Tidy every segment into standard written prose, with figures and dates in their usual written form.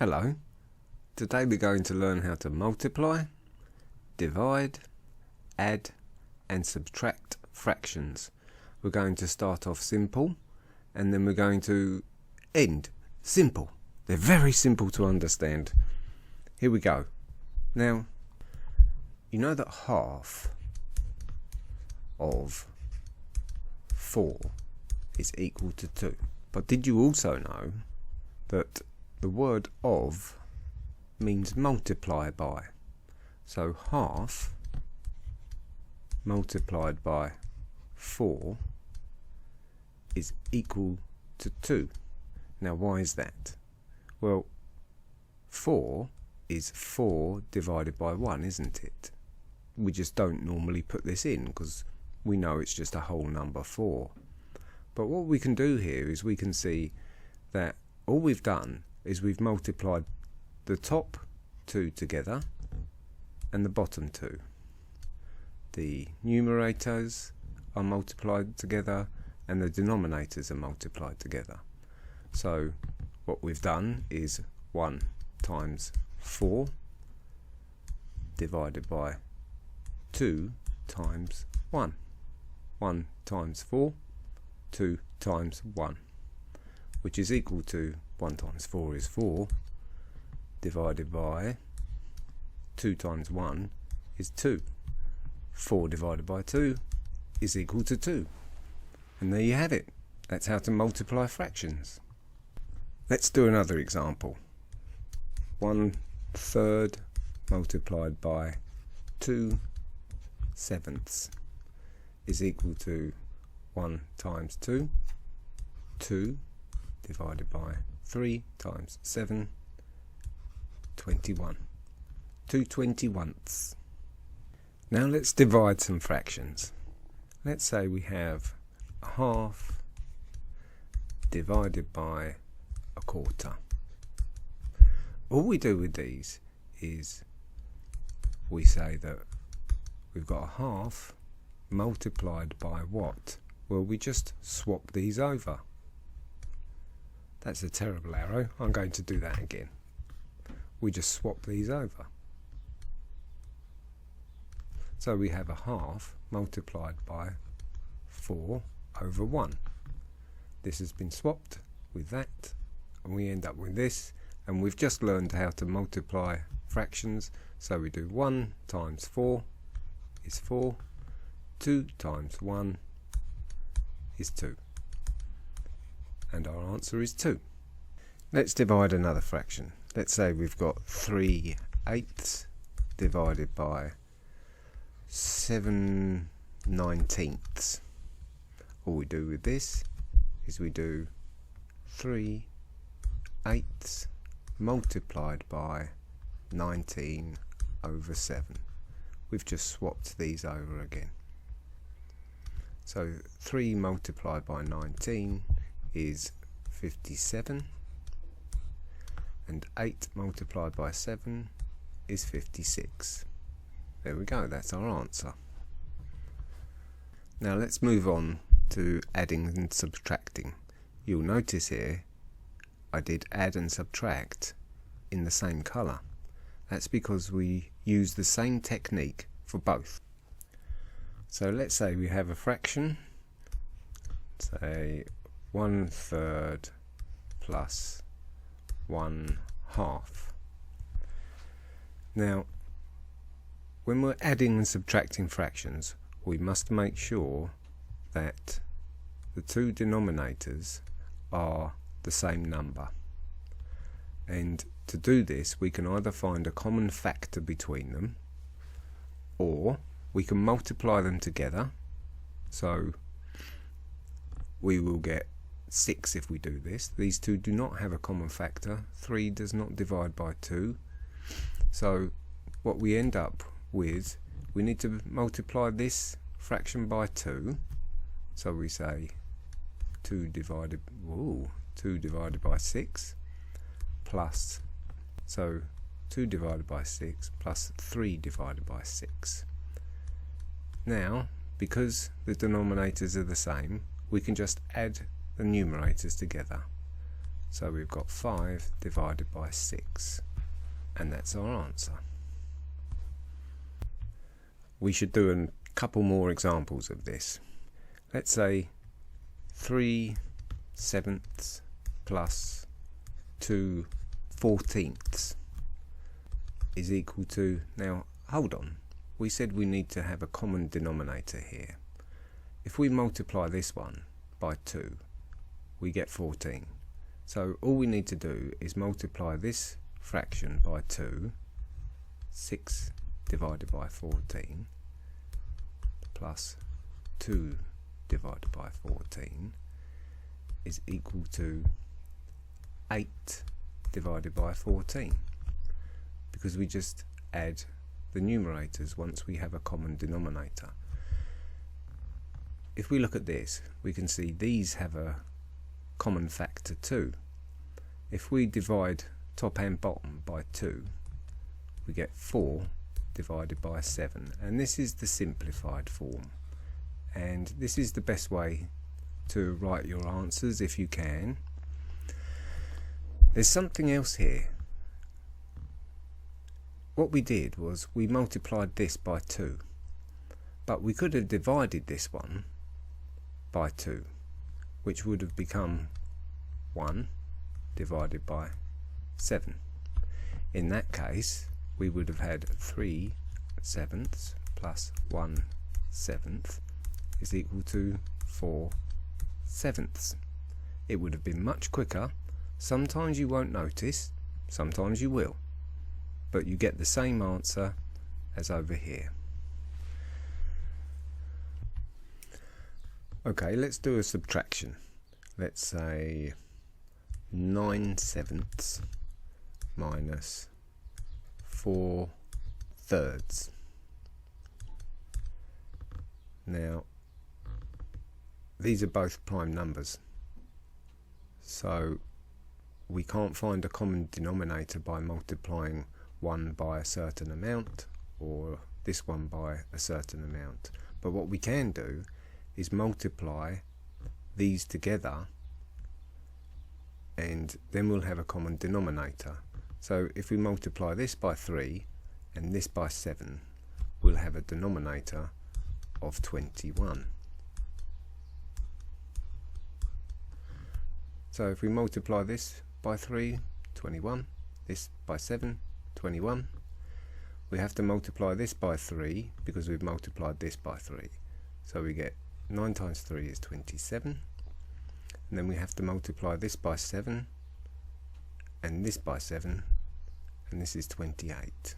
Hello, today we're going to learn how to multiply, divide, add and subtract fractions. We're going to start off simple and then we're going to end simple. They're very simple to understand. Here we go. Now, you know that half of 4 is equal to 2. But did you also know that the word of means multiply by? So half multiplied by 4 is equal to 2. Now why is that? Well, 4 is 4 divided by 1, isn't it? We just don't normally put this in because we know it's just a whole number 4. But what we can do here is we can see that all we've done is we've multiplied the top 2 together and the bottom 2. The numerators are multiplied together and the denominators are multiplied together. So what we've done is 1 times 4 divided by 2 times 1. 1 times 4, 2 times 1, which is equal to 1 times 4 is 4, divided by 2 times 1 is 2. 4 divided by 2 is equal to 2. And there you have it. That's how to multiply fractions. Let's do another example. 1/3 multiplied by 2/7 is equal to 1 times 2, 2 divided by 3 times 7, 21. 2/21. Now let's divide some fractions. Let's say we have a half divided by a quarter. All we do with these is we say that we've got a half multiplied by what? Well, we just swap these over. That's a terrible arrow. I'm going to do that again. We just swap these over. So we have a half multiplied by 4 over 1. This has been swapped with that, and we end up with this. And we've just learned how to multiply fractions. So we do 1 times 4 is 4. 2 times 1 is 2. And our answer is 2. Let's divide another fraction. Let's say we've got 3/8 divided by 7/19. All we do with this is we do 3/8 multiplied by 19 over 7. We've just swapped these over again. So 3 multiplied by 19 is 57, and 8 multiplied by 7 is 56. There we go, that's our answer. Now let's move on to adding and subtracting. You'll notice here I did add and subtract in the same colour. That's because we use the same technique for both. So let's say we have a fraction, say 1/3 plus 1/2. Now, when we're adding and subtracting fractions, we must make sure that the two denominators are the same number. And to do this, we can either find a common factor between them, or we can multiply them together. So we will get 6 if we do this. These two do not have a common factor. 3 does not divide by 2. So what we end up with, we need to multiply this fraction by 2. So we say 2 divided by 6 plus, so 2 divided by 6 plus 3 divided by 6. Now, because the denominators are the same, we can just add the numerators together. So we've got 5 divided by 6, and that's our answer. We should do a couple more examples of this. Let's say 3/7 plus 2/14 is equal to, now hold on, we said we need to have a common denominator here. If we multiply this one by 2, we get 14. So all we need to do is multiply this fraction by 2, 6 divided by 14, plus 2 divided by 14 is equal to 8 divided by 14, because we just add the numerators once we have a common denominator. If we look at this, we can see these have a common factor 2. If we divide top and bottom by 2, we get 4 divided by 7, and this is the simplified form, and this is the best way to write your answers if you can. There's something else here. What we did was we multiplied this by 2, but we could have divided this one by 2, which would have become 1 divided by 7. In that case, we would have had 3/7 plus 1/7 is equal to 4/7. It would have been much quicker. Sometimes you won't notice, sometimes you will, but you get the same answer as over here. Okay, let's do a subtraction. Let's say 9/7 minus 4/3. Now, these are both prime numbers, so we can't find a common denominator by multiplying one by a certain amount or this one by a certain amount. But what we can do is multiply these together, and then we'll have a common denominator. So if we multiply this by 3 and this by 7, we'll have a denominator of 21. So if we multiply this by 3, 21, this by 7, 21, we have to multiply this by 3 because we've multiplied this by 3. So we get 9 times 3 is 27, and then we have to multiply this by 7 and this by 7, and this is 28,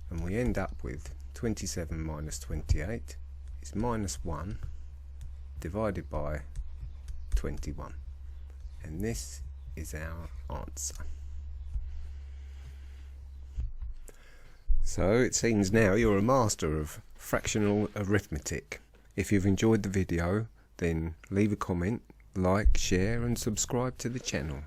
and we end up with 27 minus 28 is minus 1 divided by 21, and this is our answer. So it seems now you're a master of fractional arithmetic. If you've enjoyed the video, then leave a comment, like, share and subscribe to the channel.